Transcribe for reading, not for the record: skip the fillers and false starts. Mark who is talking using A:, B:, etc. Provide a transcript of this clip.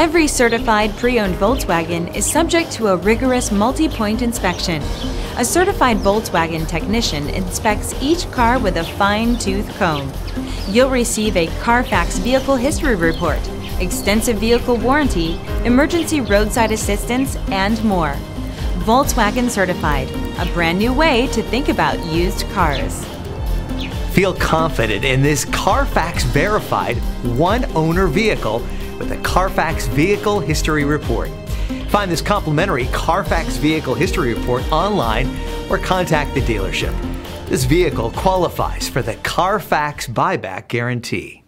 A: Every certified pre-owned Volkswagen is subject to a rigorous multi-point inspection. A certified Volkswagen technician inspects each car with a fine-tooth comb. You'll receive a CARFAX vehicle history report, extensive vehicle warranty, emergency roadside assistance, and more. Volkswagen Certified, a brand new way to think about used cars.
B: Feel confident in this CARFAX verified one-owner vehicle with a CARFAX Vehicle History Report. Find this complimentary CARFAX Vehicle History Report online or contact the dealership. This vehicle qualifies for the CARFAX buyback guarantee.